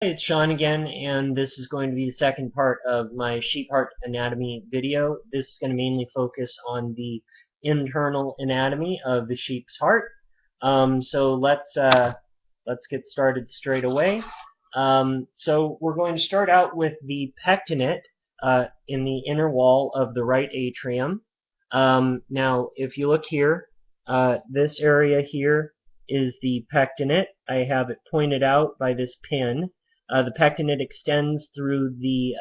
It's Sean again, and this is going to be the second part of my sheep heart anatomy video. This is going to mainly focus on the internal anatomy of the sheep's heart. So let's get started straight away. So we're going to start out with the pectinate in the inner wall of the right atrium. Now, if you look here, this area here is the pectinate. I have it pointed out by this pin. The pectinate extends through the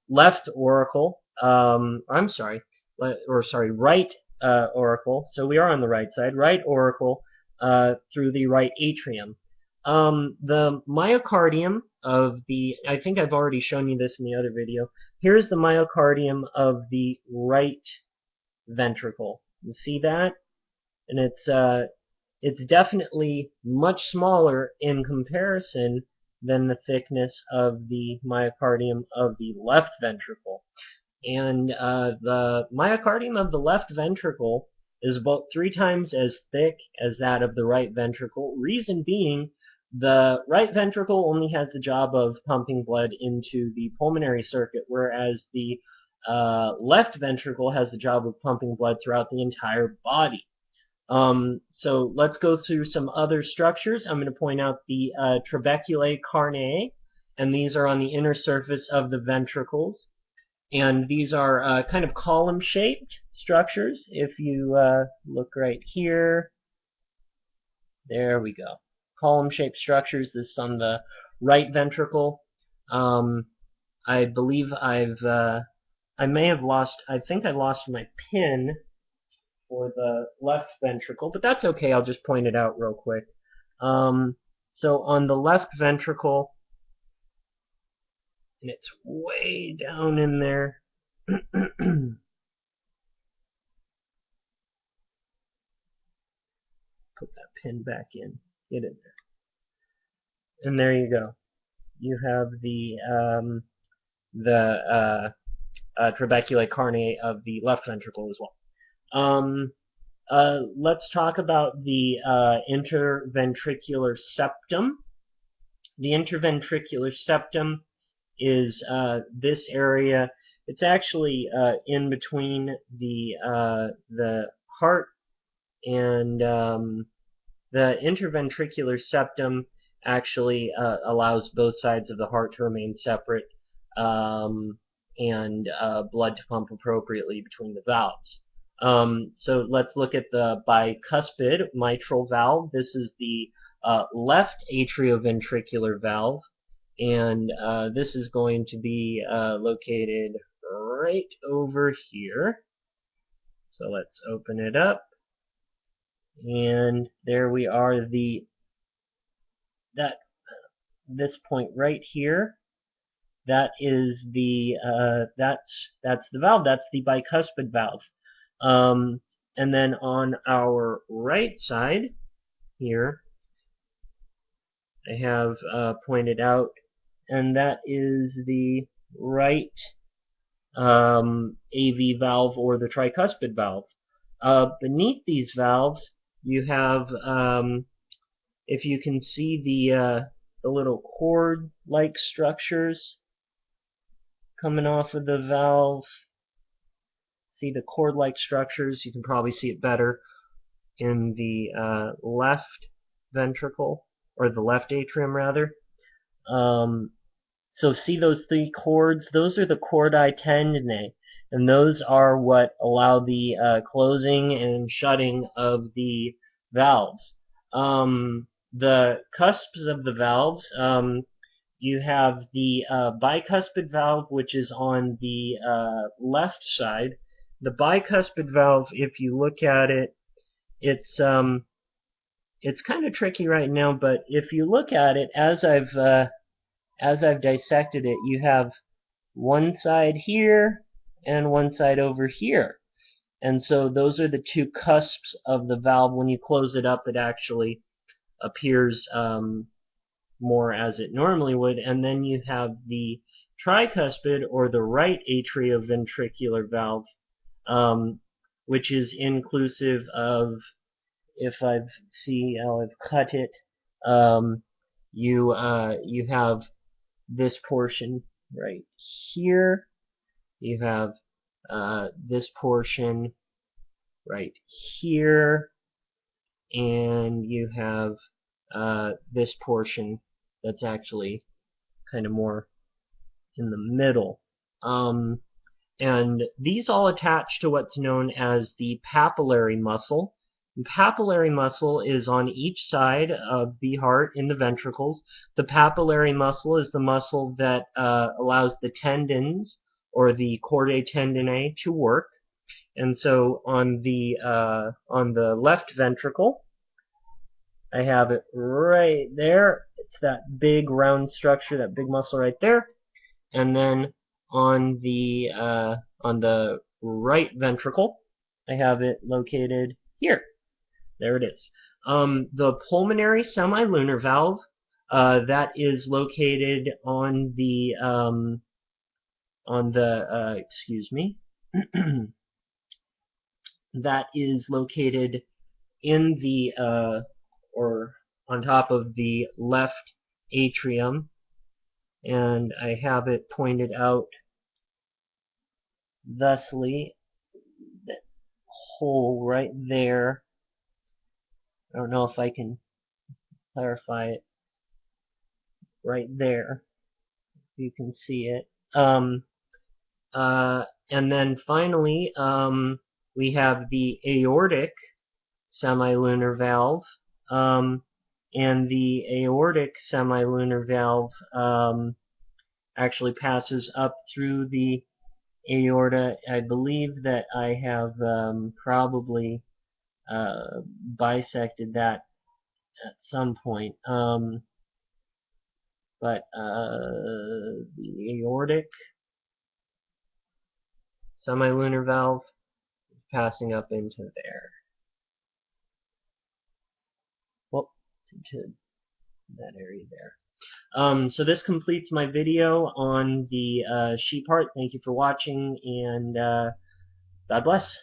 left auricle. I'm sorry, right auricle. So we are on the right side. Right auricle through the right atrium. The myocardium of the, I think I've already shown you this in the other video. Here's the myocardium of the right ventricle. You see that? And it's definitely much smaller in comparison than the thickness of the myocardium of the left ventricle. And the myocardium of the left ventricle is about 3 times as thick as that of the right ventricle. Reason being, the right ventricle only has the job of pumping blood into the pulmonary circuit, whereas the left ventricle has the job of pumping blood throughout the entire body. So let's go through some other structures. I'm going to point out the trabeculae carneae, and these are on the inner surface of the ventricles. And these are kind of column-shaped structures. If you look right here, there we go. Column-shaped structures. This is on the right ventricle. I believe I may have lost, I think I lost my pin for the left ventricle, but that's okay. I'll just point it out real quick. So on the left ventricle, and it's way down in there. Put that pin back in. Get in there. And there you go. You have the trabeculae carneae of the left ventricle as well. Let's talk about the interventricular septum. The interventricular septum is this area. It's actually in between the heart and the interventricular septum actually allows both sides of the heart to remain separate and blood to pump appropriately between the valves. So let's look at the bicuspid mitral valve. This is the left atrioventricular valve, and this is going to be located right over here. So let's open it up, and there we are. This point right here, that is the that's the valve. That's the bicuspid valve. And then on our right side here, I have pointed out, and that is the right AV valve, or the tricuspid valve. Beneath these valves, you have, if you can see the little cord-like structures coming off of the valve. See the cord-like structures? You can probably see it better in the left ventricle, or the left atrium rather. So see those 3 cords? Those are the chordae tendineae, and those are what allow the closing and shutting of the valves. The cusps of the valves, you have the bicuspid valve, which is on the left side. The bicuspid valve, if you look at it, it's kind of tricky right now, but if you look at it, as I've dissected it, you have one side here and one side over here. And so those are the 2 cusps of the valve. When you close it up, it actually appears more as it normally would. And then you have the tricuspid, or the right atrioventricular valve, which is inclusive of, if I've cut it, you have this portion right here. You have this portion right here, and you have this portion that's actually kind of more in the middle. And these all attach to what's known as the papillary muscle. And papillary muscle is on each side of the heart in the ventricles. The papillary muscle is the muscle that allows the tendons or the chordae tendineae to work. And so on the left ventricle, I have it right there. It's that big round structure, that big muscle right there. And then on the right ventricle, I have it located here. There it is. The pulmonary semilunar valve, that is located on the excuse me, that is located in the or on top of the left atrium, and I have it pointed out thusly, that hole right there. I don't know if I can clarify it right there. You can see it. And then finally, we have the aortic semilunar valve, and the aortic semilunar valve actually passes up through the aorta. I believe that I have probably bisected that at some point. But the aortic semilunar valve is passing up into there. Well, to that area there. So this completes my video on the sheep heart. Thank you for watching, and God bless.